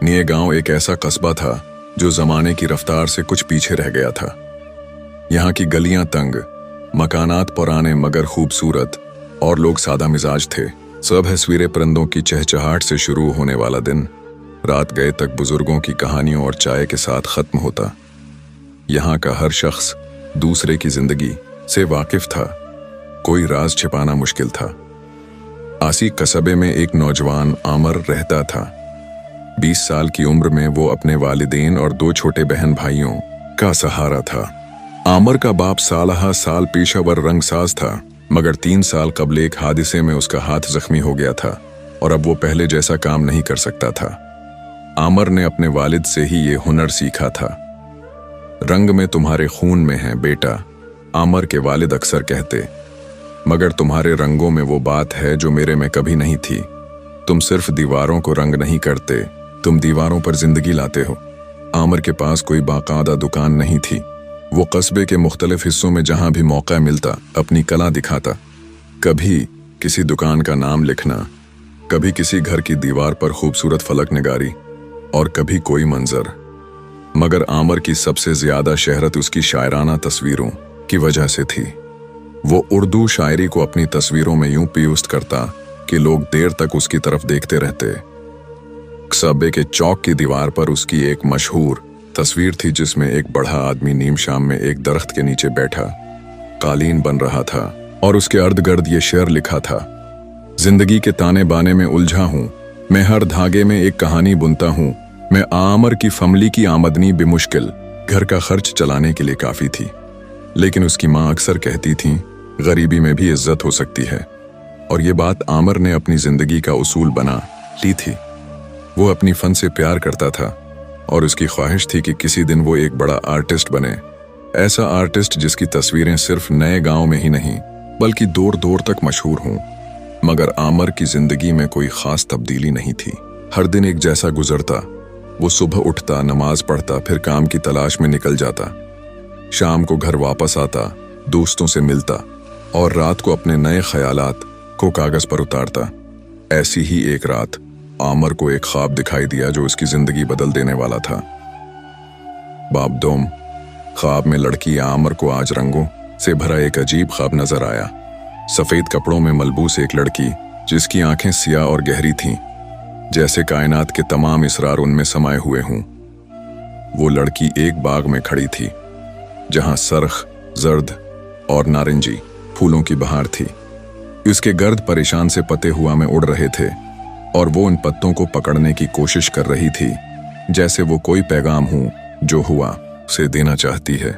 ये गांव एक ऐसा कस्बा था जो जमाने की रफ्तार से कुछ पीछे रह गया था। यहाँ की गलियां तंग, मकानात पुराने मगर खूबसूरत और लोग सादा मिजाज थे। सब हस्वीरे परिंदों की चहचहाट से शुरू होने वाला दिन रात गए तक बुजुर्गों की कहानियों और चाय के साथ खत्म होता। यहाँ का हर शख्स दूसरे की जिंदगी से वाकिफ था, कोई राज छिपाना मुश्किल था। आसी कस्बे में एक नौजवान आमर रहता था। 20 साल की उम्र में वो अपने वालिदैन और 2 छोटे बहन भाइयों का सहारा था। आमर का बाप सालहा साल पेशावर रंगसाज था, मगर 3 साल कबल एक हादसे में उसका हाथ जख्मी हो गया था और अब वो पहले जैसा काम नहीं कर सकता था। आमर ने अपने वालिद से ही ये हुनर सीखा था। रंग में तुम्हारे खून में है बेटा, आमर के वालिद अक्सर कहते, मगर तुम्हारे रंगों में वो बात है जो मेरे में कभी नहीं थी। तुम सिर्फ दीवारों को रंग नहीं करते, तुम दीवारों पर जिंदगी लाते हो। आमर के पास कोई बाकायदा दुकान नहीं थी। वो कस्बे के मुख्तलिफ हिस्सों में जहां भी मौका मिलता अपनी कला दिखाता। कभी किसी दुकान का नाम लिखना, कभी किसी घर की दीवार पर खूबसूरत फलक निगारी और कभी कोई मंजर। मगर आमर की सबसे ज्यादा शहरत उसकी शायराना तस्वीरों की वजह से थी। वो उर्दू शायरी को अपनी तस्वीरों में यूं पियुस्त करता कि लोग देर तक उसकी तरफ देखते रहते। कस्बे के चौक की दीवार पर उसकी एक मशहूर तस्वीर थी जिसमें एक बड़ा आदमी नीम शाम में एक दरख्त के नीचे बैठा कालीन बन रहा था और उसके अर्द गर्द ये शेर लिखा था, जिंदगी के ताने बाने में उलझा हूं, मैं हर धागे में एक कहानी बुनता हूं। मैं आमर की फमली की आमदनी बेमुश्किल घर का खर्च चलाने के लिए काफी थी, लेकिन उसकी माँ अक्सर कहती थी गरीबी में भी इज्जत हो सकती है, और ये बात आमर ने अपनी जिंदगी का उसूल बना ली थी। वो अपनी फन से प्यार करता था और उसकी ख्वाहिश थी कि किसी दिन वो एक बड़ा आर्टिस्ट बने, ऐसा आर्टिस्ट जिसकी तस्वीरें सिर्फ नए गांव में ही नहीं बल्कि दूर दूर तक मशहूर हों। मगर आमर की जिंदगी में कोई खास तब्दीली नहीं थी। हर दिन एक जैसा गुजरता। वो सुबह उठता, नमाज पढ़ता, फिर काम की तलाश में निकल जाता। शाम को घर वापस आता, दोस्तों से मिलता और रात को अपने नए ख्यालात को कागज पर उतारता। ऐसी ही एक रात आमर को एक ख्वाब दिखाई दिया जो उसकी जिंदगी बदल देने वाला था। बाप दोम, ख्वाब में लड़की आमर को आज रंगों से भरा एक अजीब ख्वाब नजर आया। सफेद कपड़ों में मलबूस एक लड़की जिसकी आंखें सियाह और गहरी थीं, जैसे कायनात के तमाम इसरार उनमें समाये हुए हों। वो लड़की एक बाग में खड़ी थी जहां सरख, जर्द और नारंगी फूलों की बहार थी। उसके गर्द परेशान से पत्ते हुआ में उड़ रहे थे और वो उन पत्तों को पकड़ने की कोशिश कर रही थी जैसे वो कोई पैगाम हो जो हुआ उसे देना चाहती है।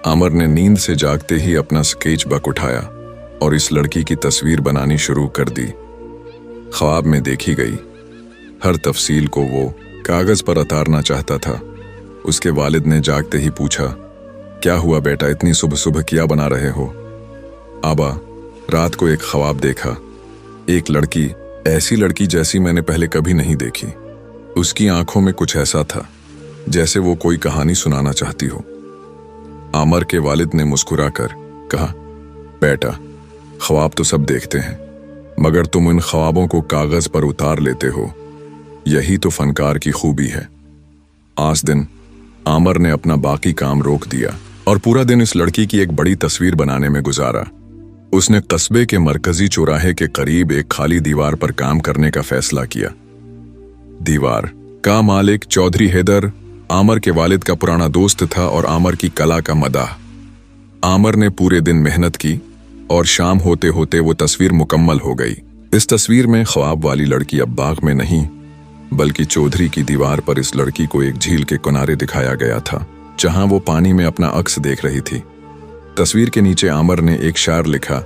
आमर ने नींद से जागते ही अपना स्केच बुक उठाया और इस लड़की की तस्वीर बनानी शुरू कर दी। ख्वाब में देखी गई हर तफसील को वो कागज पर उतारना चाहता था। उसके वालिद ने जागते ही पूछा, क्या हुआ बेटा, इतनी सुबह सुबह क्या बना रहे हो? आबा, रात को एक ख्वाब देखा, एक लड़की, ऐसी लड़की जैसी मैंने पहले कभी नहीं देखी। उसकी आंखों में कुछ ऐसा था जैसे वो कोई कहानी सुनाना चाहती हो। आमर के वालिद ने मुस्कुराकर कहा, बेटा, ख्वाब तो सब देखते हैं, मगर तुम इन ख्वाबों को कागज पर उतार लेते हो, यही तो फनकार की खूबी है। आज दिन आमर ने अपना बाकी काम रोक दिया और पूरा दिन इस लड़की की एक बड़ी तस्वीर बनाने में गुजारा। उसने कस्बे के मरकजी चौराहे के करीब एक खाली दीवार पर काम करने का फैसला किया। दीवार का मालिक चौधरी हैदर आमर के वालिद का पुराना दोस्त था और आमर की कला का मदाह। आमर ने पूरे दिन मेहनत की और शाम होते होते वो तस्वीर मुकम्मल हो गई। इस तस्वीर में ख्वाब वाली लड़की अब बाग में नहीं बल्कि चौधरी की दीवार पर इस लड़की को एक झील के किनारे दिखाया गया था जहां वो पानी में अपना अक्स देख रही थी। तस्वीर के नीचे आमर ने एक शार लिखा,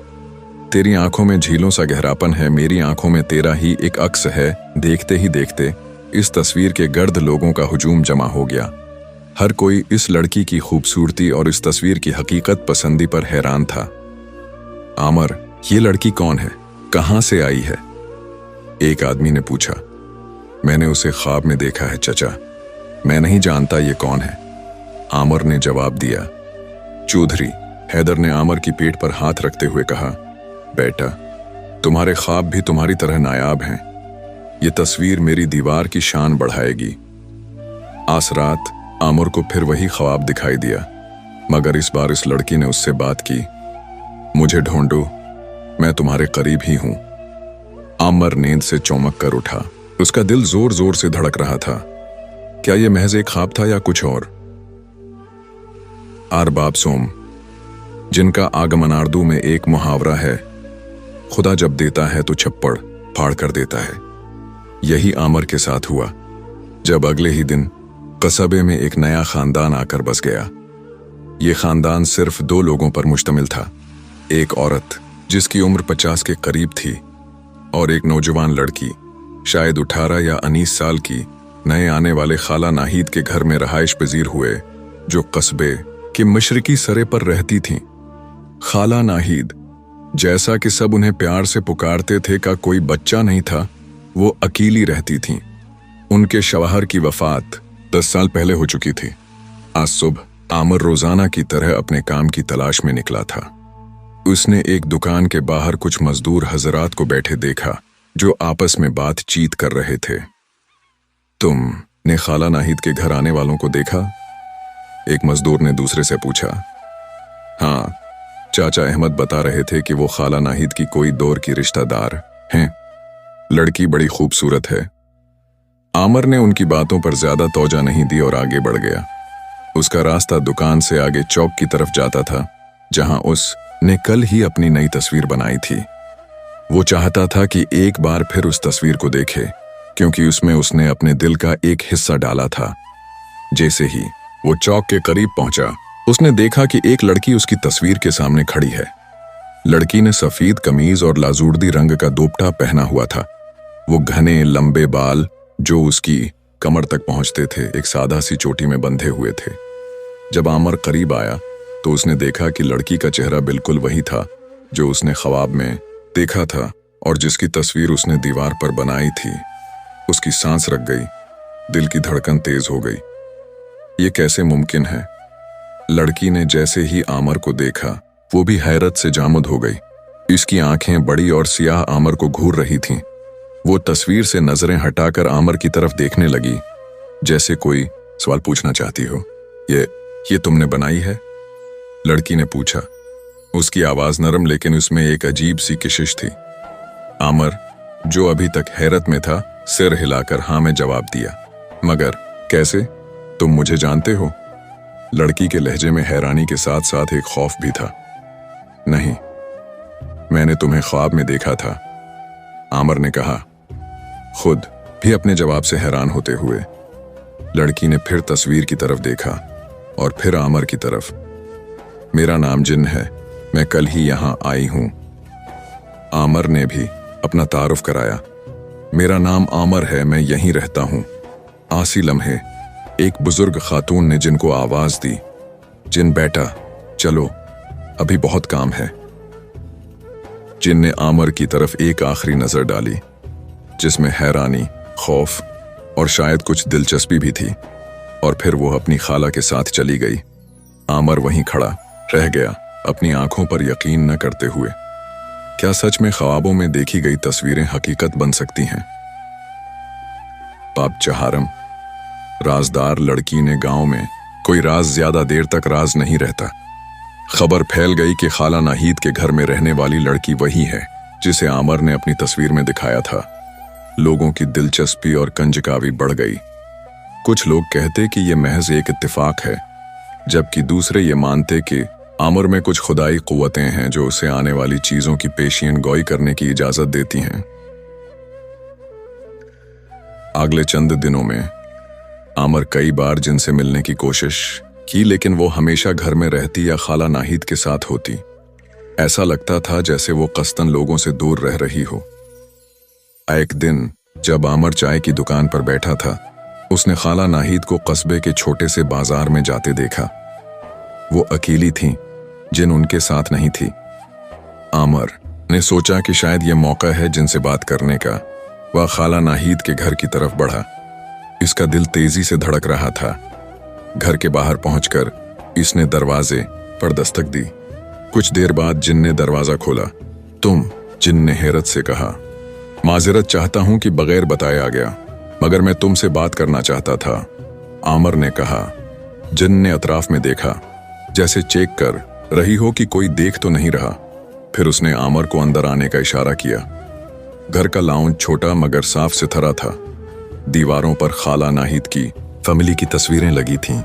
तेरी आंखों में झीलों सा गहरापन है, मेरी आंखों में तेरा ही एक अक्स है। देखते ही देखते इस तस्वीर के गर्द लोगों का हुजूम जमा हो गया। हर कोई इस लड़की की खूबसूरती और इस तस्वीर की हकीकत पसंदी पर हैरान था। आमर, ये लड़की कौन है, कहां से आई है? एक आदमी ने पूछा। मैंने उसे ख्वाब में देखा है चचा, मैं नहीं जानता ये कौन है, आमर ने जवाब दिया। चौधरी हैदर ने आमर की पेट पर हाथ रखते हुए कहा, बेटा, तुम्हारे ख्वाब भी तुम्हारी तरह नायाब हैं। ये तस्वीर मेरी दीवार की शान बढ़ाएगी। आज रात आमिर को फिर वही ख्वाब दिखाई दिया, मगर इस बार इस लड़की ने उससे बात की। मुझे ढूंढो, मैं तुम्हारे करीब ही हूं। आमिर नींद से चौंक कर उठा। उसका दिल जोर जोर से धड़क रहा था। क्या यह महज एक ख्वाब था या कुछ और? अरबाब सोम, जिनका आगमनार्दू में एक मुहावरा है, खुदा जब देता है तो छप्पड़ फाड़ कर देता है। यही आमिर के साथ हुआ जब अगले ही दिन कस्बे में एक नया खानदान आकर बस गया। ये खानदान सिर्फ 2 लोगों पर मुश्तमिल था। एक औरत जिसकी उम्र 50 के करीब थी और एक नौजवान लड़की शायद 18 या 19 साल की, नए आने वाले खाला नाहिद के घर में रहाइश पजीर हुए, जो कस्बे के मशरकी सरे पर रहती थीं। खाला नाहिद, जैसा कि सब उन्हें प्यार से पुकारते थे, का कोई बच्चा नहीं था। वो अकेली रहती थीं। उनके शौहर की वफात 10 साल पहले हो चुकी थी। आज सुबह आमिर रोजाना की तरह अपने काम की तलाश में निकला था। उसने एक दुकान के बाहर कुछ मजदूर हजरात को बैठे देखा, जो आपस में बातचीत कर रहे थे। तुमने खाला नाहिद के घर आने वालों को देखा? एक मजदूर ने दूसरे से पूछा। हाँ, चाचा अहमद बता रहे थे कि वो खाला नाहिद की कोई दौर की रिश्तेदार हैं। लड़की बड़ी खूबसूरत है। आमिर ने उनकी बातों पर ज्यादा तवज्जो नहीं दी और आगे बढ़ गया। उसका रास्ता दुकान से आगे चौक की तरफ जाता था, जहां उसने कल ही अपनी नई तस्वीर बनाई थी। वो चाहता था कि एक बार फिर उस तस्वीर को देखे, क्योंकि उसमें उसने अपने दिल का एक हिस्सा डाला था। जैसे ही वो चौक के करीब पहुंचा, उसने देखा कि एक लड़की उसकी तस्वीर के सामने खड़ी है। लड़की ने सफेद कमीज और लाजूर्दी रंग का दोपटा पहना हुआ था। वो घने लंबे बाल, जो उसकी कमर तक पहुंचते थे, एक सादा सी चोटी में बंधे हुए थे। जब आमिर करीब आया तो उसने देखा कि लड़की का चेहरा बिल्कुल वही था जो उसने ख्वाब में देखा था और जिसकी तस्वीर उसने दीवार पर बनाई थी। उसकी सांस रुक गई, दिल की धड़कन तेज हो गई। ये कैसे मुमकिन है? लड़की ने जैसे ही आमिर को देखा, वो भी हैरत से जामुद हो गई। इसकी आंखें बड़ी और सियाह आमिर को घूर रही थीं। वो तस्वीर से नजरें हटाकर आमिर की तरफ देखने लगी, जैसे कोई सवाल पूछना चाहती हो। ये तुमने बनाई है? लड़की ने पूछा। उसकी आवाज नरम, लेकिन उसमें एक अजीब सी कशिश थी। आमिर, जो अभी तक हैरत में था, सिर हिलाकर हाँ में जवाब दिया। मगर कैसे? तुम मुझे जानते हो? लड़की के लहजे में हैरानी के साथ साथ एक खौफ भी था। नहीं, मैंने तुम्हें ख्वाब में देखा था, आमिर ने कहा, खुद भी अपने जवाब से हैरान होते हुए। लड़की ने फिर तस्वीर की तरफ देखा और फिर आमिर की तरफ। मेरा नाम जिन है, मैं कल ही यहां आई हूं। आमिर ने भी अपना तारुफ कराया। मेरा नाम आमिर है, मैं यहीं रहता हूं। आसी लम्हे एक बुजुर्ग खातून ने जिन को आवाज दी। जिन बेटा, चलो, अभी बहुत काम है। जिन ने आमिर की तरफ एक आखिरी नजर डाली, जिसमें हैरानी, खौफ और शायद कुछ दिलचस्पी भी थी, और फिर वो अपनी खाला के साथ चली गई। आमिर वहीं खड़ा रह गया, अपनी आंखों पर यकीन न करते हुए। क्या सच में ख्वाबों में देखी गई तस्वीरें हकीकत बन सकती हैं? बाप चहारम। राजदार लड़की ने गांव में कोई राज ज्यादा देर तक राज नहीं रहता। खबर फैल गई कि खाला नाहिद के घर में रहने वाली लड़की वही है जिसे आमिर ने अपनी तस्वीर में दिखाया था। लोगों की दिलचस्पी और कंजकावी बढ़ गई। कुछ लोग कहते कि यह महज एक इत्तेफाक है, जबकि दूसरे ये मानते कि आमिर में कुछ खुदाई कुव्वतें हैं जो उसे आने वाली चीजों की पेशियन गोई करने की इजाजत देती हैं। अगले चंद दिनों में आमिर कई बार जिनसे मिलने की कोशिश की, लेकिन वो हमेशा घर में रहती या खाला नाहिद के साथ होती। ऐसा लगता था जैसे वो कस्तन लोगों से दूर रह रही हो। एक दिन जब आमिर चाय की दुकान पर बैठा था, उसने खाला नाहिद को कस्बे के छोटे से बाजार में जाते देखा। वो अकेली थीं, जिन उनके साथ नहीं थी। आमिर ने सोचा कि शायद यह मौका है जिनसे बात करने का। वह खाला नाहिद के घर की तरफ बढ़ा। इसका दिल तेजी से धड़क रहा था। घर के बाहर पहुंचकर इसने दरवाजे पर दस्तक दी। कुछ देर बाद जिन ने दरवाजा खोला। तुम? जिन ने हैरत से कहा। माजरत चाहता हूं कि बगैर बताए आ गया, मगर मैं तुमसे बात करना चाहता था, आमर ने कहा। जिन ने अतराफ में देखा, जैसे चेक कर रही हो कि कोई देख तो नहीं रहा। फिर उसने आमर को अंदर आने का इशारा किया। घर का लाउंज छोटा मगर साफ सुथरा था। दीवारों पर खाला नाहिद की फैमिली की तस्वीरें लगी थीं।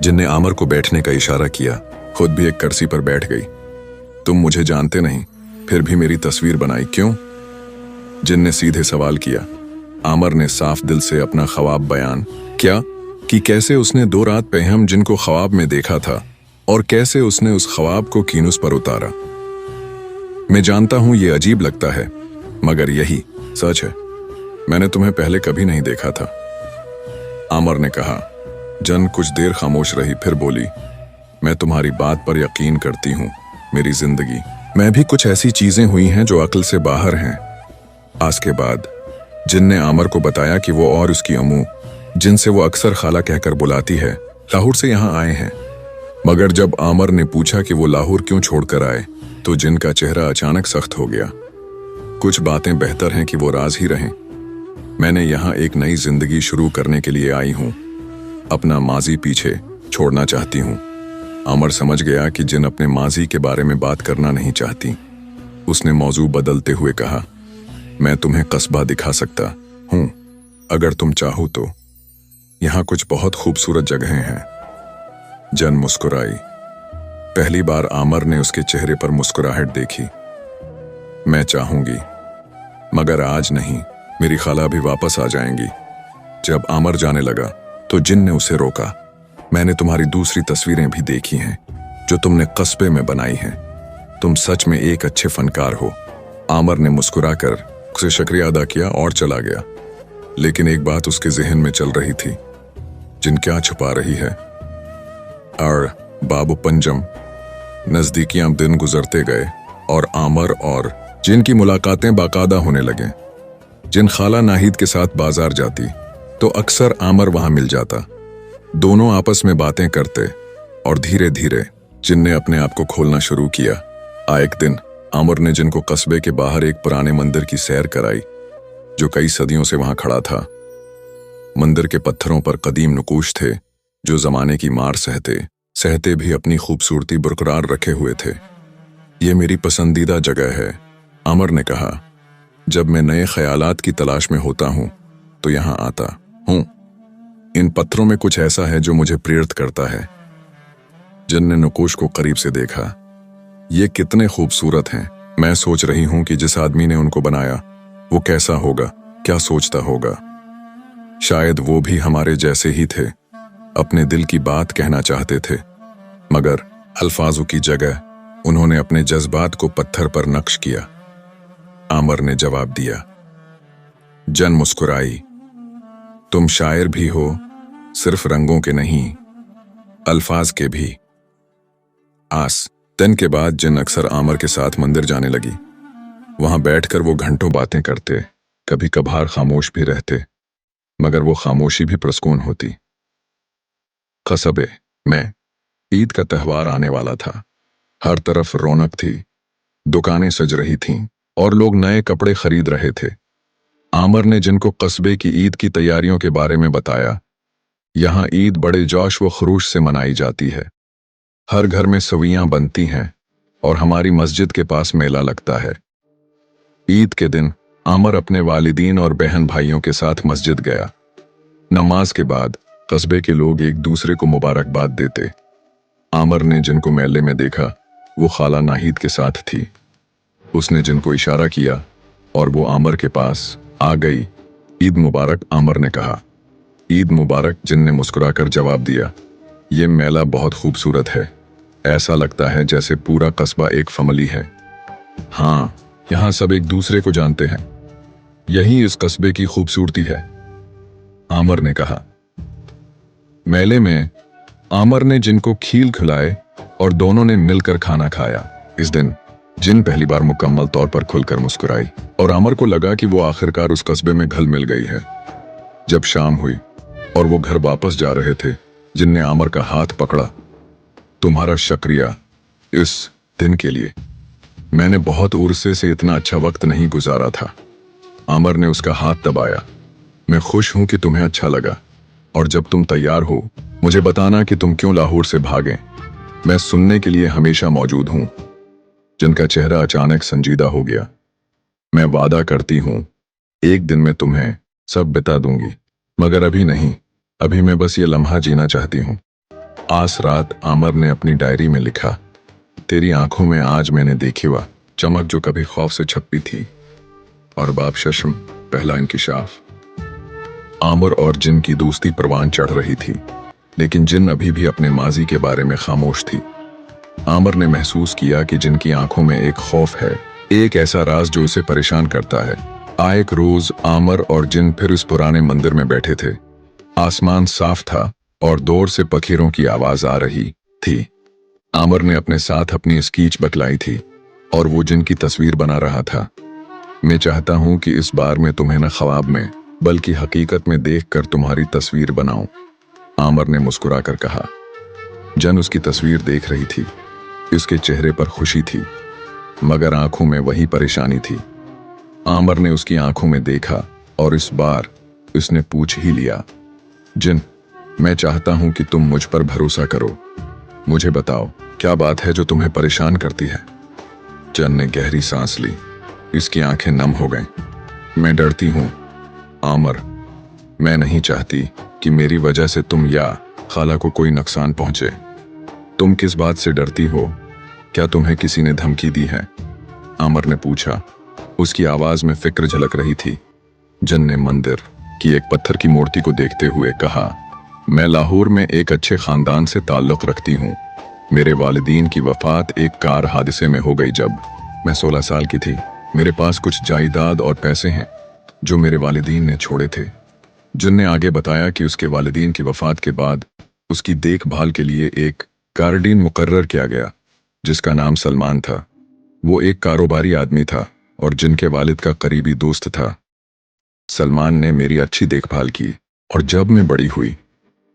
जिन ने आमर को बैठने का इशारा किया, खुद भी एक कुर्सी पर बैठ गई। तुम मुझे जानते नहीं, फिर भी मेरी तस्वीर बनाई क्यों? जिन ने सीधे सवाल किया। आमर ने साफ दिल से अपना ख्वाब बयान किया कि कैसे उसने 2 रात पहले जिनको ख्वाब में देखा था और कैसे उसने उस ख्वाब को कीनुस पर उतारा। मैं जानता हूं ये अजीब लगता है, मगर यही सच है। मैंने तुम्हें पहले कभी नहीं देखा था, आमर ने कहा। जन कुछ देर खामोश रही, फिर बोली, मैं तुम्हारी बात पर यकीन करती हूँ। मेरी जिंदगी में भी कुछ ऐसी चीजें हुई हैं जो अक्ल से बाहर हैं। आज के बाद जिन ने आमर को बताया कि वो और उसकी अम्मू, जिनसे वो अक्सर खाला कहकर बुलाती है, लाहौर से यहाँ आए हैं। मगर जब आमर ने पूछा कि वो लाहौर क्यों छोड़कर आए, तो जिन का चेहरा अचानक सख्त हो गया। कुछ बातें बेहतर हैं कि वो राज ही रहें। मैंने यहाँ एक नई जिंदगी शुरू करने के लिए आई हूँ। अपना माजी पीछे छोड़ना चाहती हूँ। आमर समझ गया कि जिन अपने माजी के बारे में बात करना नहीं चाहती। उसने मौजू बदलते हुए कहा, मैं तुम्हें कस्बा दिखा सकता हूँ अगर तुम चाहो तो। यहाँ कुछ बहुत खूबसूरत जगहें हैं। जन मुस्कुराई। पहली बार आमर ने उसके चेहरे पर मुस्कुराहट देखी। मैं चाहूंगी, मगर आज नहीं। मेरी खाला भी वापस आ जाएंगी। जब आमर जाने लगा तो जिन ने उसे रोका। मैंने तुम्हारी दूसरी तस्वीरें भी देखी हैं जो तुमने कस्बे में बनाई हैं। तुम सच में एक अच्छे फनकार हो। आमर ने मुस्कुराकर उसे शुक्रिया अदा किया और चला गया। लेकिन एक बात उसके जहन में चल रही थी, जिन क्या छुपा रही है। और बाबू पंजम नजदीकियां दिन गुजरते गए और आमर और जिन की मुलाकातें बाकायदा होने लगे। जिन खाला नाहिद के साथ बाजार जाती तो अक्सर आमर वहां मिल जाता। दोनों आपस में बातें करते और धीरे धीरे जिन ने अपने आप को खोलना शुरू किया। एक दिन आमर ने जिन को कस्बे के बाहर एक पुराने मंदिर की सैर कराई जो कई सदियों से वहां खड़ा था। मंदिर के पत्थरों पर कदीम नकूश थे जो जमाने की मार सहते सहते भी अपनी खूबसूरती बरकरार रखे हुए थे। ये मेरी पसंदीदा जगह है, आमर ने कहा। जब मैं नए ख्यालात की तलाश में होता हूं तो यहां आता हूं। इन पत्थरों में कुछ ऐसा है जो मुझे प्रेरित करता है। जिन ने नकूश को करीब से देखा। ये कितने खूबसूरत हैं। मैं सोच रही हूं कि जिस आदमी ने उनको बनाया वो कैसा होगा, क्या सोचता होगा। शायद वो भी हमारे जैसे ही थे, अपने दिल की बात कहना चाहते थे, मगर अल्फाजों की जगह उन्होंने अपने जज्बात को पत्थर पर नक्श किया। आमर ने जवाब दिया। जन मुस्कुराई। तुम शायर भी हो, सिर्फ रंगों के नहीं, अल्फाज के भी। दिन के बाद जिन अक्सर आमर के साथ मंदिर जाने लगी। वहां बैठकर वो घंटों बातें करते, कभी कभार खामोश भी रहते, मगर वो खामोशी भी प्रसकून होती। कस्बे में ईद का त्योहार आने वाला था। हर तरफ रौनक थी, दुकानें सज रही थीं और लोग नए कपड़े खरीद रहे थे। आमर ने जिनको कस्बे की ईद की तैयारियों के बारे में बताया। यहाँ ईद बड़े जोश व खरूश से मनाई जाती है। हर घर में सवियां बनती हैं और हमारी मस्जिद के पास मेला लगता है। ईद के दिन आमर अपने वालिदीन और बहन भाइयों के साथ मस्जिद गया। नमाज के बाद कस्बे के लोग एक दूसरे को मुबारकबाद देते। आमर ने जिनको मेले में देखा वो खाला नाहिद के साथ थी। उसने जिनको इशारा किया और वो आमर के पास आ गई। ईद मुबारक, आमर ने कहा। ईद मुबारक, जिन ने मुस्कुराकर जवाब दिया। ये मेला बहुत खूबसूरत है। ऐसा लगता है जैसे पूरा कस्बा एक फैमिली है। हाँ, यहाँ सब एक दूसरे को जानते हैं। यही इस कस्बे की खूबसूरती है, आमर ने कहा। मेले में आमर ने जिनको खील खिलाए और दोनों ने मिलकर खाना खाया। इस दिन जिन पहली बार मुकम्मल तौर पर खुलकर मुस्कुराई और आमर को लगा कि वो आखिरकार उस कस्बे में घुल मिल गई है। जब शाम हुई और वो घर वापस जा रहे थे, जिन ने आमर का हाथ पकड़ा। तुम्हारा शुक्रिया इस दिन के लिए। मैंने बहुत उर्से से इतना अच्छा वक्त नहीं गुजारा था। आमर ने उसका हाथ दबाया। मैं खुश हूं कि तुम्हें अच्छा लगा, और जब तुम तैयार हो मुझे बताना कि तुम क्यों लाहौर से भागे। मैं सुनने के लिए हमेशा मौजूद हूं। जिनका चेहरा अचानक संजीदा हो गया। मैं वादा करती हूं, एक दिन मैं तुम्हें सब बता दूंगी, मगर अभी नहीं। अभी मैं बस ये लम्हा जीना चाहती हूं। आज रात आमर ने अपनी डायरी में लिखा, तेरी आंखों में आज मैंने देखी वह चमक जो कभी खौफ से छपी थी। और बाप शशम, पहला इंकिशाफ। आमर और जिन की दोस्ती परवान चढ़ रही थी, लेकिन जिन अभी भी अपने माजी के बारे में खामोश थी। आमर ने महसूस किया कि जिन की आंखों में एक खौफ है, एक ऐसा राज जो उसे परेशान करता है। एक रोज आमर और जिन फिर उस पुराने मंदिर में बैठे थे। आसमान साफ था और दूर से पखेरों की आवाज आ रही थी। आमर ने अपने साथ अपनी स्केच बतलाई थी और वो जिन की तस्वीर बना रहा था। मैं चाहता हूं कि इस बार मैं तुम्हें न ख्वाब में बल्कि हकीकत में देखकर तुम्हारी तस्वीर बनाऊं, आमर ने मुस्कुराकर कहा। जन उसकी तस्वीर देख रही थी। उसके चेहरे पर खुशी थी, मगर आंखों में वही परेशानी थी। आमर ने उसकी आंखों में देखा और इस बार उसने पूछ ही लिया, जिन, मैं चाहता हूं कि तुम मुझ पर भरोसा करो। मुझे बताओ, क्या बात है जो तुम्हें परेशान करती है। जन ने गहरी सांस ली। इसकी आंखें नम हो गईं। मैं डरती हूं आमर, मैं नहीं चाहती कि मेरी वजह से तुम या खाला को कोई नुकसान पहुंचे। तुम किस बात से डरती हो? क्या तुम्हें किसी ने धमकी दी है? आमर ने पूछा। उसकी आवाज में फिक्र झलक रही थी। जन ने मंदिर की एक पत्थर की मूर्ति को देखते हुए कहा, मैं लाहौर में एक अच्छे खानदान से ताल्लुक रखती हूँ। मेरे वालिदीन की वफात एक कार हादसे में हो गई जब मैं 16 साल की थी। मेरे पास कुछ जायदाद और पैसे हैं जो मेरे वालिदीन ने छोड़े थे। जिन ने आगे बताया कि उसके वालिदीन की वफात के बाद उसकी देखभाल के लिए एक गार्डियन मुकर्रर किया गया, जिसका नाम सलमान था। वो एक कारोबारी आदमी था और जिनके वालिद का करीबी दोस्त था। सलमान ने मेरी अच्छी देखभाल की और जब मैं बड़ी हुई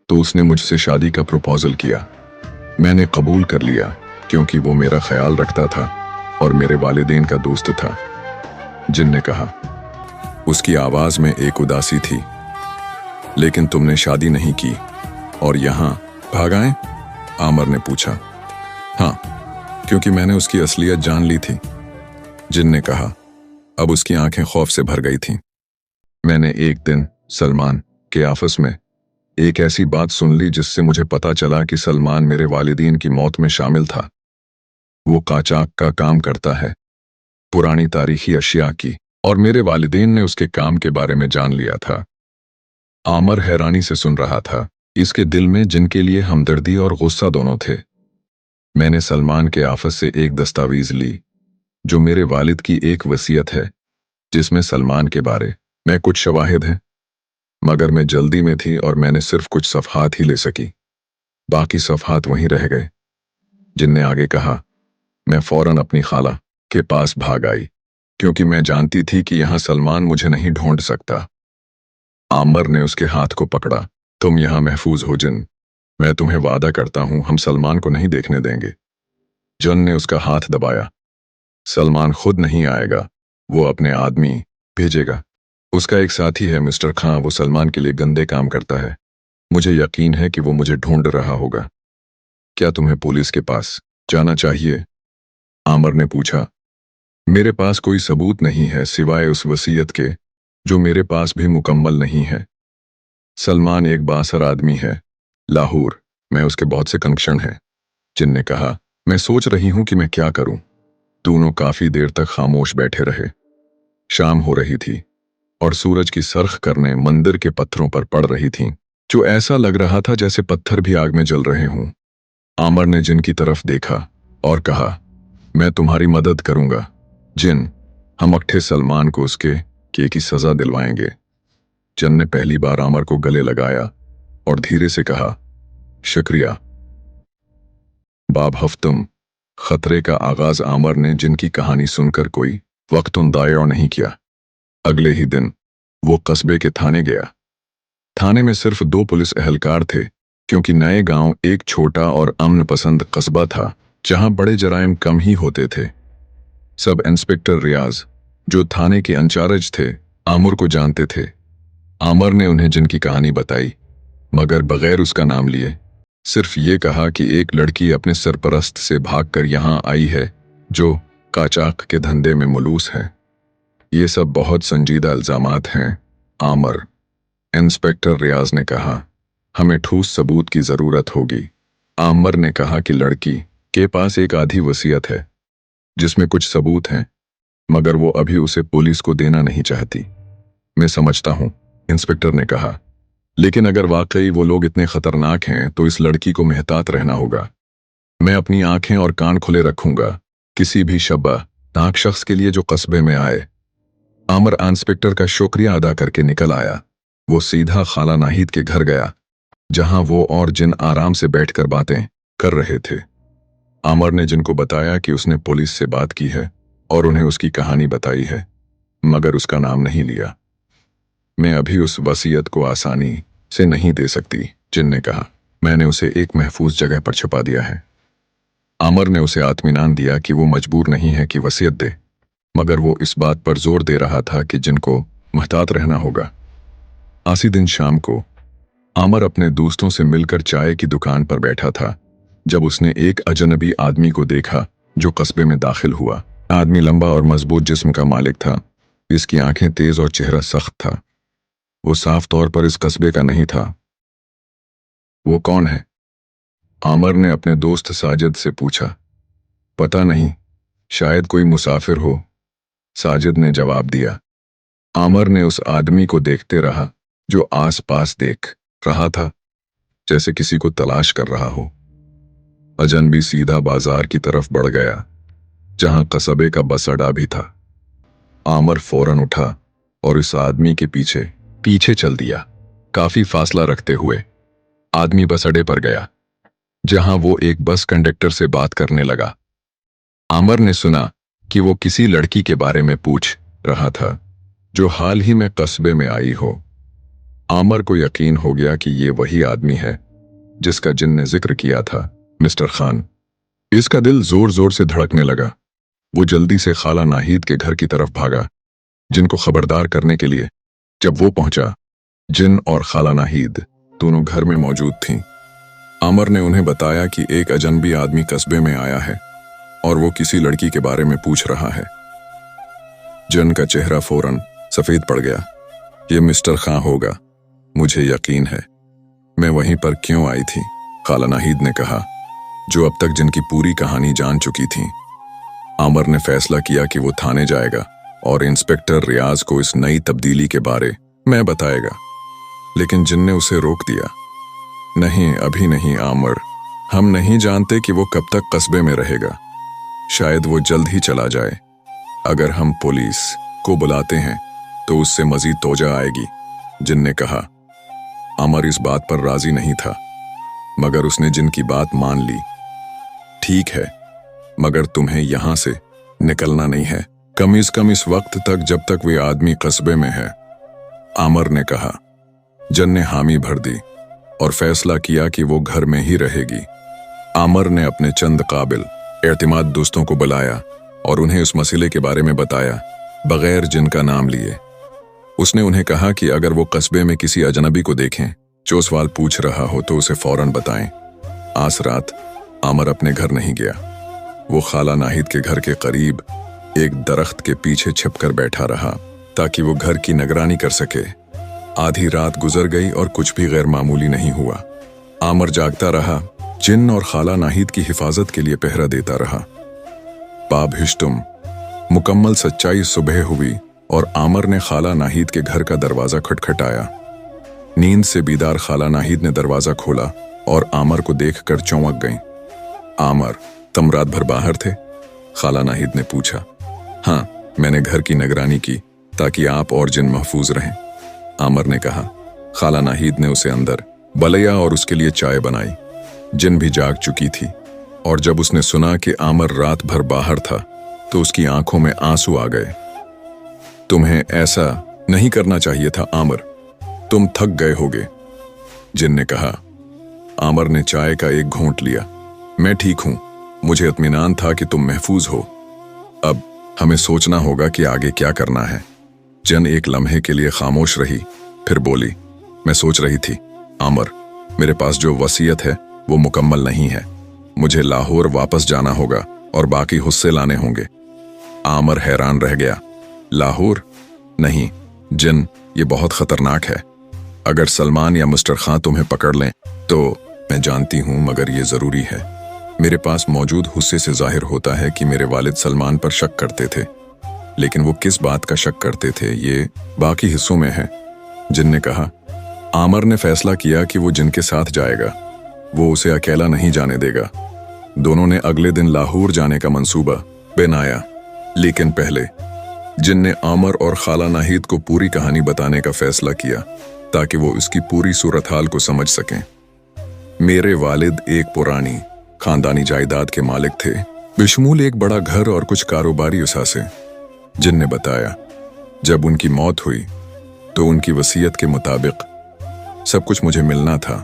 तो उसने मुझसे शादी का प्रपोजल किया। मैंने कबूल कर लिया क्योंकि वो मेरा ख्याल रखता था और मेरे वालिदैन का दोस्त था, जिन ने कहा। उसकी आवाज में एक उदासी थी। लेकिन तुमने शादी नहीं की और यहां भाग आए? आमर ने पूछा। हाँ, क्योंकि मैंने उसकी असलियत जान ली थी, जिन ने कहा। अब उसकी आंखें खौफ से भर गई थीं। मैंने एक दिन सलमान के ऑफिस में एक ऐसी बात सुन ली जिससे मुझे पता चला कि सलमान मेरे वालिदीन की मौत में शामिल था। वो काचाक का काम करता है, पुरानी तारीखी अशिया की, और मेरे वालिदैन ने उसके काम के बारे में जान लिया था। आमर हैरानी से सुन रहा था। इसके दिल में जिनके लिए हमदर्दी और गुस्सा दोनों थे। मैंने सलमान के ऑफिस से एक दस्तावेज ली जो मेरे वालिद की एक वसीयत है, जिसमें सलमान के बारे में कुछ शवाहिद हैं, मगर मैं जल्दी में थी और मैंने सिर्फ कुछ सफ़हात ही ले सकी। बाकी सफ़हात वहीं रह गए। जिनने आगे कहा। मैं फौरन अपनी खाला के पास भाग आई क्योंकि मैं जानती थी कि यहां सलमान मुझे नहीं ढूंढ सकता। आमर ने उसके हाथ को पकड़ा। तुम यहां महफूज हो जिन, मैं तुम्हें वादा करता हूं हम सलमान को नहीं देखने देंगे। जन ने उसका हाथ दबाया। सलमान खुद नहीं आएगा, वो अपने आदमी भेजेगा। उसका एक साथी है मिस्टर खां, वो सलमान के लिए गंदे काम करता है। मुझे यकीन है कि वो मुझे ढूंढ रहा होगा। क्या तुम्हें पुलिस के पास जाना चाहिए? आमर ने पूछा। मेरे पास कोई सबूत नहीं है सिवाय उस वसीयत के, जो मेरे पास भी मुकम्मल नहीं है। सलमान एक बासर आदमी है। लाहौर में उसके बहुत से कनेक्शन हैं, जिन ने कहा। मैं सोच रही हूं कि मैं क्या करूं। दोनों काफी देर तक खामोश बैठे रहे। शाम हो रही थी और सूरज की सरख करने मंदिर के पत्थरों पर पड़ रही थीं, जो ऐसा लग रहा था जैसे पत्थर भी आग में जल रहे हों। आमर ने जिन की तरफ देखा और कहा, मैं तुम्हारी मदद करूंगा जिन, हम अक्ठे सलमान को उसके किए की सजा दिलवाएंगे। जिन ने पहली बार आमर को गले लगाया और धीरे से कहा, शुक्रिया बाब हफ्तम। खतरे का आगाज आमर ने जिनकी कहानी सुनकर कोई वक्त दाया नहीं किया। अगले ही दिन वो कस्बे के थाने गया। थाने में सिर्फ 2 पुलिस एहलकार थे, क्योंकि नए गांव एक छोटा और अमन पसंद कस्बा था जहां बड़े जराइम कम ही होते थे। सब इंस्पेक्टर रियाज, जो थाने के इंचार्ज थे, आमिर को जानते थे। आमिर ने उन्हें जिन की कहानी बताई, मगर बगैर उसका नाम लिए। सिर्फ ये कहा कि एक लड़की अपने सरपरस्त से भागकर यहाँ आई है, जो काचाक के धंधे में मुलूस है। ये सब बहुत संजीदा इल्जामात हैं, आमिर। इंस्पेक्टर रियाज ने कहा, हमें ठोस सबूत की जरूरत होगी। आमिर ने कहा कि लड़की के पास एक आधी वसीयत है, जिसमें कुछ सबूत हैं, मगर वो अभी उसे पुलिस को देना नहीं चाहती। मैं समझता हूं, इंस्पेक्टर ने कहा, लेकिन अगर वाकई वो लोग इतने खतरनाक हैं तो इस लड़की को मेहतात रहना होगा। मैं अपनी आंखें और कान खुले रखूंगा किसी भी शब्बानाक शख्स के लिए जो कस्बे में आए। आमिर इंस्पेक्टर का शुक्रिया अदा करके निकल आया। वो सीधा खाला नाहिद के घर गया, जहां वो और जिन आराम से बैठकर बातें कर रहे थे। आमिर ने जिनको बताया कि उसने पुलिस से बात की है और उन्हें उसकी कहानी बताई है, मगर उसका नाम नहीं लिया। मैं अभी उस वसीयत को आसानी से नहीं दे सकती, जिन ने कहा। मैंने उसे एक महफूज जगह पर छुपा दिया है। आमिर ने उसे आत्मीनान दिया कि वो मजबूर नहीं है कि वसीयत दे, मगर वो इस बात पर जोर दे रहा था कि जिन को मुहतात रहना होगा। आसी दिन शाम को आमिर अपने दोस्तों से मिलकर चाय की दुकान पर बैठा था, जब उसने एक अजनबी आदमी को देखा जो कस्बे में दाखिल हुआ। आदमी लंबा और मजबूत जिस्म का मालिक था। इसकी आंखें तेज और चेहरा सख्त था। वो साफ तौर पर इस कस्बे का नहीं था। वो कौन है? आमिर ने अपने दोस्त साजिद से पूछा। पता नहीं, शायद कोई मुसाफिर हो, साजिद ने जवाब दिया। आमिर ने उस आदमी को देखते रहा जो आसपास देख रहा था, जैसे किसी को तलाश कर रहा हो। अजनबी सीधा बाजार की तरफ बढ़ गया, जहां कस्बे का बस अड्डा भी था। आमिर फौरन उठा और इस आदमी के पीछे पीछे चल दिया। काफी फासला रखते हुए आदमी बस अड्डे पर गया, जहां वो एक बस कंडक्टर से बात करने लगा। आमिर ने सुना कि वो किसी लड़की के बारे में पूछ रहा था, जो हाल ही में कस्बे में आई हो। आमिर को यकीन हो गया कि ये वही आदमी है जिसका जिन ने जिक्र किया था, मिस्टर खान। इसका दिल जोर जोर से धड़कने लगा। वो जल्दी से खाला नाहिद के घर की तरफ भागा, जिन को खबरदार करने के लिए। जब वो पहुंचा, जिन और खाला नाहिद दोनों घर में मौजूद थीं। आमिर ने उन्हें बताया कि एक अजनबी आदमी कस्बे में आया है और वो किसी लड़की के बारे में पूछ रहा है। जिन का चेहरा फौरन सफेद पड़ गया। ये मिस्टर खां होगा, मुझे यकीन है। मैं वहीं पर क्यों आई थी? खाला नाहिद ने कहा, जो अब तक जिनकी पूरी कहानी जान चुकी थी। आमिर ने फैसला किया कि वो थाने जाएगा और इंस्पेक्टर रियाज को इस नई तब्दीली के बारे में बताएगा, लेकिन जिन ने उसे रोक दिया। नहीं, अभी नहीं आमिर, हम नहीं जानते कि वो कब तक कस्बे में रहेगा। शायद वो जल्द ही चला जाए। अगर हम पुलिस को बुलाते हैं तो उससे मजीद तोजा आएगी, जिन ने कहा। आमिर इस बात पर राजी नहीं था, मगर उसने जिन की बात मान ली। ठीक है, मगर तुम्हें यहां से निकलना नहीं है, कम से कम इस वक्त तक जब तक वे आदमी कस्बे में है, आमिर ने कहा। जन ने हामी भर दी और फैसला किया कि वो घर में ही रहेगी। आमिर ने अपने चंद काबिल एतमाद दोस्तों को बुलाया और उन्हें उस मसले के बारे में बताया, बगैर जिन का नाम लिए। उसने उन्हें कहा कि अगर वो कस्बे में किसी अजनबी को देखें जो सवाल पूछ रहा हो तो उसे फौरन बताएं। आज रात आमिर अपने घर नहीं गया। वो खाला नाहिद के घर के करीब एक दरख्त के पीछे छिपकर बैठा रहा, ताकि वो घर की निगरानी कर सके। आधी रात गुजर गई और कुछ भी गैर मामूली नहीं हुआ। आमिर जागता रहा, जिन और खाला नाहिद की हिफाजत के लिए पहरा देता रहा। बाब हिश्तुम मुकम्मल सच्चाई सुबह हुई और आमिर ने खाला नाहिद के घर का दरवाजा खटखटाया। नींद से बीदार खाला नाहिद ने दरवाजा खोला और आमिर को देखकर चौंक गईं। आमिर, तुम रात भर बाहर थे? खाला नाहिद ने पूछा। हाँ, मैंने घर की निगरानी की ताकि आप और जिन महफूज रहें, आमिर ने कहा। खाला नाहिद ने उसे अंदर बलैया और उसके लिए चाय बनाई। जिन भी जाग चुकी थी और जब उसने सुना कि आमिर रात भर बाहर था तो उसकी आंखों में आंसू आ गए। तुम्हें ऐसा नहीं करना चाहिए था आमिर, तुम थक गए होगे, जिन ने कहा। आमिर ने चाय का एक घूंट लिया। मैं ठीक हूं, मुझे इत्मीनान था कि तुम महफूज हो। अब हमें सोचना होगा कि आगे क्या करना है। जन एक लम्हे के लिए खामोश रही, फिर बोली, मैं सोच रही थी आमर, मेरे पास जो वसीयत है वो मुकम्मल नहीं है। मुझे लाहौर वापस जाना होगा और बाकी हुस्से लाने होंगे। आमर हैरान रह गया। लाहौर? नहीं जिन, ये बहुत खतरनाक है। अगर सलमान या मिस्टर खां तुम्हें पकड़ लें तो। मैं जानती हूं, मगर ये जरूरी है। मेरे पास मौजूद हुस्से से जाहिर होता है कि मेरे वालिद सलमान पर शक करते थे, लेकिन वो किस बात का शक करते थे ये बाकी हिस्सों में है। जिन ने कहा। आमर ने फैसला किया कि वो जिन के साथ जाएगा, वो उसे अकेला नहीं जाने देगा। दोनों ने अगले दिन लाहौर जाने का मंसूबा बनाया, लेकिन पहले जिन ने आमर और खाला नाहिद को पूरी कहानी बताने का फैसला किया ताकि वो इसकी पूरी सूरत हाल को समझ सकें। मेरे वालिद एक पुरानी खानदानी जायदाद के मालिक थे, बेशमूल एक बड़ा घर और कुछ कारोबारी असासे। जिन ने बताया, जब उनकी मौत हुई तो उनकी वसीयत के मुताबिक सब कुछ मुझे मिलना था,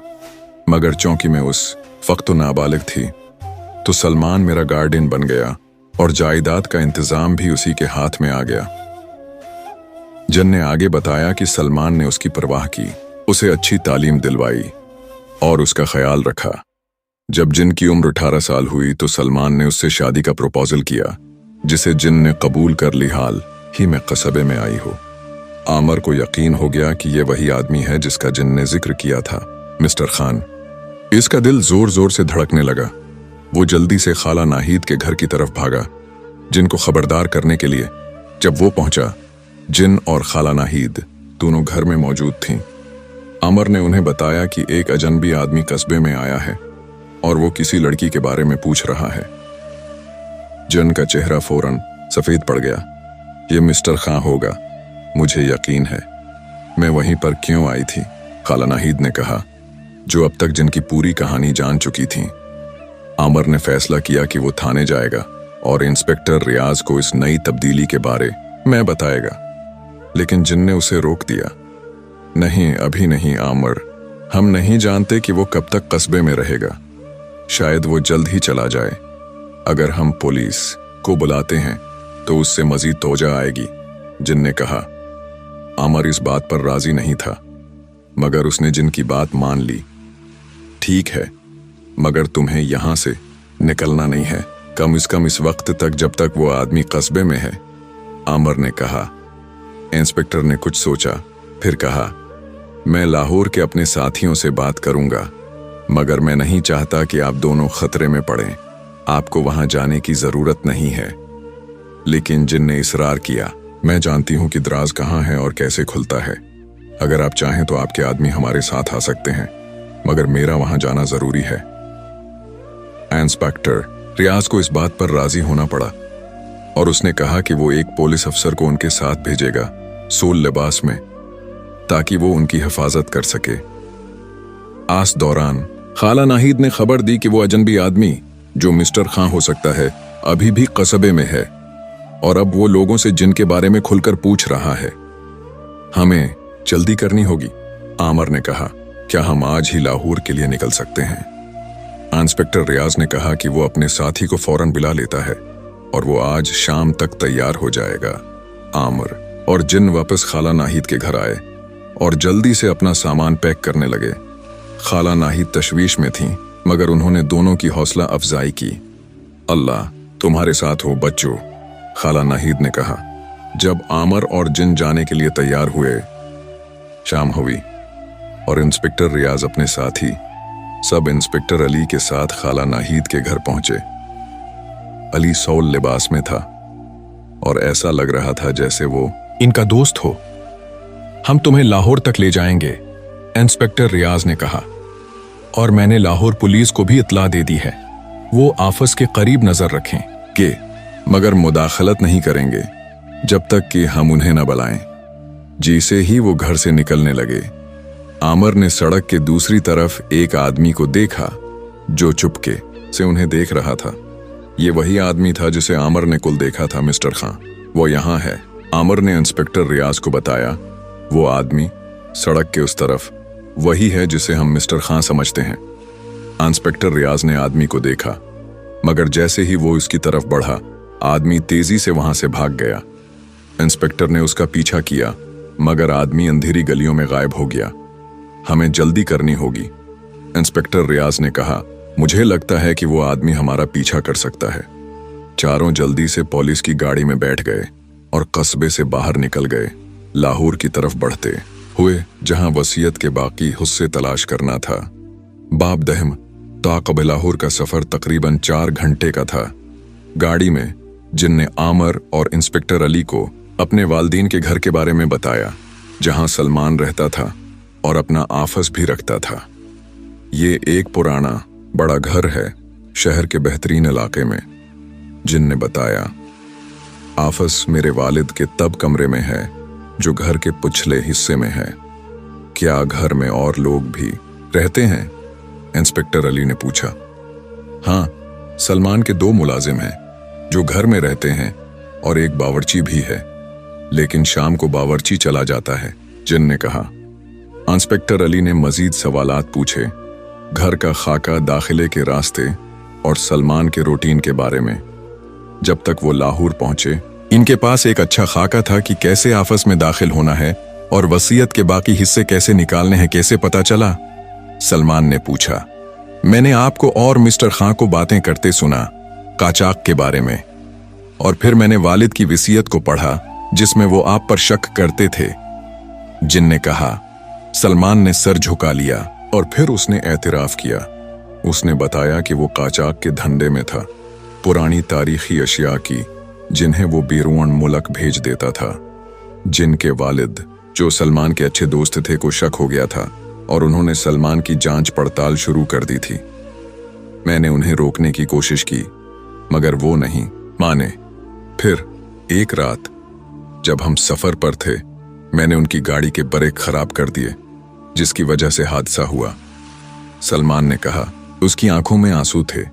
मगर चूंकि मैं उस वक्त तो नाबालिग थी तो सलमान मेरा गार्डियन बन गया और जायदाद का इंतजाम भी उसी के हाथ में आ गया। जिन ने आगे बताया कि सलमान ने उसकी परवाह की, उसे अच्छी तालीम दिलवाई और उसका ख्याल रखा। जब जिन की उम्र 18 साल हुई तो सलमान ने उससे शादी का प्रपोजल किया, जिसे जिन ने कबूल कर ली हाल ही में कस्बे में आई हो। आमर को यकीन हो गया कि यह वही आदमी है जिसका जिन ने जिक्र किया था, मिस्टर खान। इसका दिल जोर जोर से धड़कने लगा। वो जल्दी से खाला नाहिद के घर की तरफ भागा, जिन को खबरदार करने के लिए। जब वो पहुंचा, जिन और खाला नाहिद दोनों घर में मौजूद थीं। आमर ने उन्हें बताया कि एक अजनबी आदमी कस्बे में आया है और वो किसी लड़की के बारे में पूछ रहा है। जिन का चेहरा फौरन सफेद पड़ गया। ये मिस्टर खां होगा, मुझे यकीन है। मैं वहीं पर क्यों आई थी? खाला नाहिद ने कहा, जो अब तक जिनकी पूरी कहानी जान चुकी थी। आमर ने फैसला किया कि वो थाने जाएगा और इंस्पेक्टर रियाज को इस नई तब्दीली के बारे में बताएगा, लेकिन जिन ने उसे रोक दिया। नहीं, अभी नहीं आमर, हम नहीं जानते कि वो कब तक कस्बे में रहेगा। शायद वो जल्द ही चला जाए। अगर हम पुलिस को बुलाते हैं तो उससे मजीद तोजा आएगी, जिन ने कहा। आमर इस बात पर राजी नहीं था, मगर उसने जिन की बात मान ली। ठीक है, मगर तुम्हें यहां से निकलना नहीं है, कम से कम इस वक्त तक जब तक वो आदमी कस्बे में है, आमर ने कहा। इंस्पेक्टर ने कुछ सोचा, फिर कहा, मैं लाहौर के अपने साथियों से बात करूंगा, मगर मैं नहीं चाहता कि आप दोनों खतरे में पड़ें। आपको वहां जाने की जरूरत नहीं है। लेकिन जिन ने इसरार किया, मैं जानती हूं कि दराज कहां है और कैसे खुलता है। अगर आप चाहें तो आपके आदमी हमारे साथ आ सकते हैं, मगर मेरा वहां जाना जरूरी है। इंस्पेक्टर रियाज को इस बात पर राजी होना पड़ा और उसने कहा कि वो एक पुलिस अफसर को उनके साथ भेजेगा, सोल लिबास में, ताकि वो उनकी हिफाजत कर सके। आस दौरान खाला नाहिद ने खबर दी कि वो अजनबी आदमी, जो मिस्टर खां हो सकता है, अभी भी कस्बे में है और अब वो लोगों से जिन के बारे में खुलकर पूछ रहा है। हमें जल्दी करनी होगी, आमर ने कहा। क्या हम आज ही लाहौर के लिए निकल सकते हैं? इंस्पेक्टर रियाज ने कहा कि वो अपने साथी को फौरन बुला लेता है और वो आज शाम तक तैयार हो जाएगा। आमर और जिन वापस खाला नाहिद के घर आए और जल्दी से अपना सामान पैक करने लगे। खाला नाहिद तशवीश में थीं, मगर उन्होंने दोनों की हौसला अफजाई की। अल्लाह तुम्हारे साथ हो बच्चों, खाला नाहिद ने कहा। जब आमर और जिन जाने के लिए तैयार हुए, शाम हुई और इंस्पेक्टर रियाज अपने साथी सब इंस्पेक्टर अली के साथ खाला नाहिद के घर पहुंचे। अली सोल लिबास में था और ऐसा लग रहा था जैसे वो इनका दोस्त हो। हम तुम्हें लाहौर तक ले जाएंगे, इंस्पेक्टर रियाज ने कहा, और मैंने लाहौर पुलिस को भी इत्ला दे दी है। वो आफस के करीब नजर रखें कि मगर मुदाखलत नहीं करेंगे जब तक कि हम उन्हें न बुलाएं। जैसे ही वो घर से निकलने लगे, आमर ने सड़क के दूसरी तरफ एक आदमी को देखा जो चुपके से उन्हें देख रहा था। ये वही आदमी था जिसे आमर ने कुल देखा था, मिस्टर खां। वो यहाँ है, आमर ने इंस्पेक्टर रियाज को बताया। वो आदमी सड़क के उस तरफ वही है जिसे हम मिस्टर खां समझते हैं। इंस्पेक्टर रियाज ने आदमी को देखा, मगर जैसे ही वो इसकी तरफ बढ़ा, आदमी तेजी से वहां से भाग गया। इंस्पेक्टर ने उसका पीछा किया, मगर आदमी अंधेरी गलियों में गायब हो गया। हमें जल्दी करनी होगी, इंस्पेक्टर रियाज ने कहा। मुझे लगता है कि वो आदमी हमारा पीछा कर सकता है। चारों जल्दी से पुलिस की गाड़ी में बैठ गए और कस्बे से बाहर निकल गए, लाहौर की तरफ बढ़ते हुए, जहां वसीयत के बाकी हिस्से तलाश करना था। बाब दहम ताक़ब लाहौर का सफर तकरीबन 4 घंटे का था। गाड़ी में जिन ने आमर और इंस्पेक्टर अली को अपने वालदीन के घर के बारे में बताया, जहां सलमान रहता था और अपना आफस भी रखता था। ये एक पुराना बड़ा घर है शहर के बेहतरीन इलाके में। जिन ने बताया, आफस मेरे वालिद के तब कमरे में है जो घर के पिछले हिस्से में है। क्या घर में और लोग भी रहते हैं? इंस्पेक्टर अली ने पूछा। हाँ, सलमान के 2 मुलाजिम हैं जो घर में रहते हैं और एक बावर्ची भी है, लेकिन शाम को बावर्ची चला जाता है, जिन ने कहा। इंस्पेक्टर अली ने मजीद सवालात पूछे, घर का खाका, दाखिले के रास्ते और सलमान के रूटीन के बारे में। जब तक वो लाहौर पहुंचे, इनके पास एक अच्छा खाका था कि कैसे आपस में दाखिल होना है और वसीयत के बाकी हिस्से कैसे निकालने हैं। कैसे पता चला? सलमान ने पूछा। मैंने आपको और मिस्टर खां को बातें करते सुना काचाक के बारे में, और फिर मैंने वालिद की वसीयत को पढ़ा जिसमें वो आप पर शक करते थे, जिन ने कहा। सलमान ने सर झुका लिया और फिर उसने एतराफ किया। उसने बताया कि वो काचाक के धंधे में था, पुरानी तारीखी अशिया की, जिन्हें वो बैरून मुल्क भेज देता था। जिनके वालिद, जो सलमान के अच्छे दोस्त थे, को शक हो गया था और उन्होंने सलमान की जांच पड़ताल शुरू कर दी थी। मैंने उन्हें रोकने की कोशिश की, मगर वो नहीं माने। फिर एक रात जब हम सफर पर थे, मैंने उनकी गाड़ी के ब्रेक खराब कर दिए, जिसकी वजह से हादसा हुआ। सलमान ने कहा। उसकी आंखों में आंसू थे,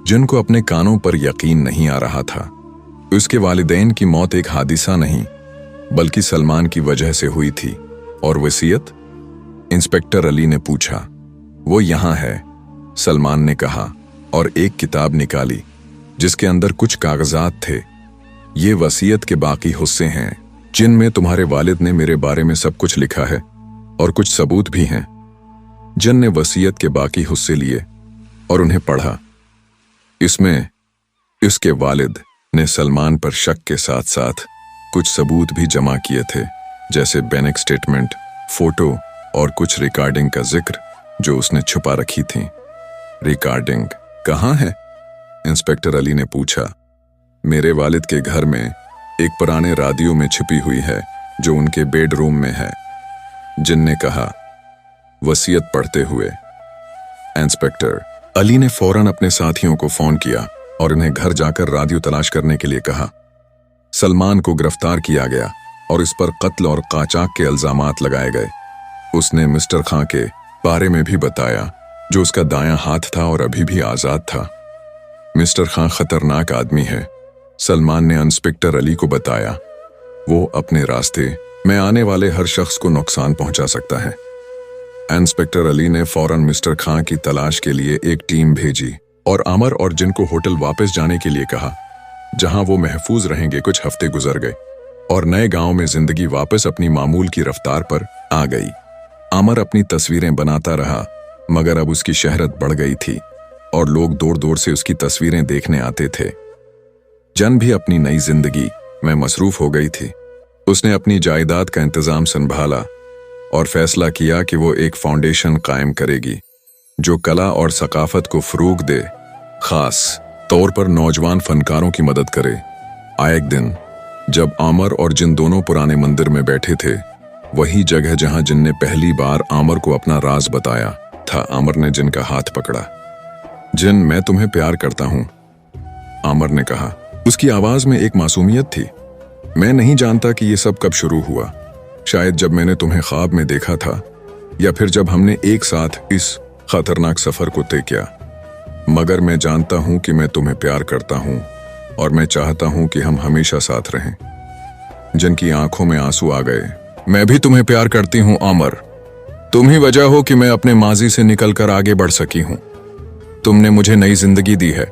जिनको अपने कानों पर यकीन नहीं आ रहा था। उसके वालिदैन की मौत एक हादिसा नहीं, बल्कि सलमान की वजह से हुई थी। और वसीयत? इंस्पेक्टर अली ने पूछा। वो यहां है, सलमान ने कहा, और एक किताब निकाली जिसके अंदर कुछ कागजात थे। ये वसीयत के बाकी हिस्से हैं, जिनमें तुम्हारे वालिद ने मेरे बारे में सब कुछ लिखा है और कुछ सबूत भी हैं। जिन ने वसीयत के बाकी हिस्से लिए और उन्हें पढ़ा। इसमें इसके वालिद ने सलमान पर शक के साथ साथ कुछ सबूत भी जमा किए थे, जैसे बैंक स्टेटमेंट, फोटो और कुछ रिकॉर्डिंग का जिक्र जो उसने छुपा रखी थी। रिकॉर्डिंग कहाँ है? इंस्पेक्टर अली ने पूछा। मेरे वालिद के घर में एक पुराने रेडियो में छिपी हुई है जो उनके बेडरूम में है, जिन ने कहा, वसीयत पढ़ते हुए। इंस्पेक्टर अली ने फौरन अपने साथियों को फोन किया और उन्हें घर जाकर रेडियो तलाश करने के लिए कहा। सलमान को गिरफ्तार किया गया और इस पर कत्ल और काचाक के इल्जामात लगाए गए। उसने मिस्टर खां के बारे में भी बताया, जो उसका दायां हाथ था और अभी भी आजाद था। मिस्टर खां खतरनाक आदमी है, सलमान ने इंस्पेक्टर अली को बताया। वो अपने रास्ते में आने वाले हर शख्स को नुकसान पहुंचा सकता है। इंस्पेक्टर अली ने फौरन मिस्टर खां की तलाश के लिए एक टीम भेजी और आमर और जिन को होटल वापस जाने के लिए कहा, जहां वो महफूज रहेंगे। कुछ हफ्ते गुजर गए और नए गांव में जिंदगी वापस अपनी मामूल की रफ्तार पर आ गई। आमर अपनी तस्वीरें बनाता रहा, मगर अब उसकी शहरत बढ़ गई थी और लोग दूर दूर से उसकी तस्वीरें देखने आते थे। जन भी अपनी नई जिंदगी में मसरूफ हो गई थी। उसने अपनी जायदाद का इंतजाम संभाला और फैसला किया कि वो एक फाउंडेशन कायम करेगी जो कला और सकाफत को फरोग दे, खास तौर पर नौजवान फनकारों की मदद करे। आए एक दिन जब आमर और जिन दोनों पुराने मंदिर में बैठे थे, वही जगह जहां जिन ने पहली बार आमर को अपना राज बताया था, आमर ने जिन का हाथ पकड़ा। जिन, मैं तुम्हें प्यार करता हूं, आमर ने कहा। उसकी आवाज में एक मासूमियत थी। मैं नहीं जानता कि ये सब कब शुरू हुआ, शायद जब मैंने तुम्हें ख्वाब में देखा था, या फिर जब हमने एक साथ इस खतरनाक सफर को तय किया। मगर मैं जानता हूं कि मैं तुम्हें प्यार करता हूं और मैं चाहता हूं कि हम हमेशा साथ रहें। जिनकी आंखों में आंसू आ गए। मैं भी तुम्हें प्यार करती हूं आमर। तुम ही वजह हो कि मैं अपने माजी से निकलकर आगे बढ़ सकी हूं। तुमने मुझे नई जिंदगी दी है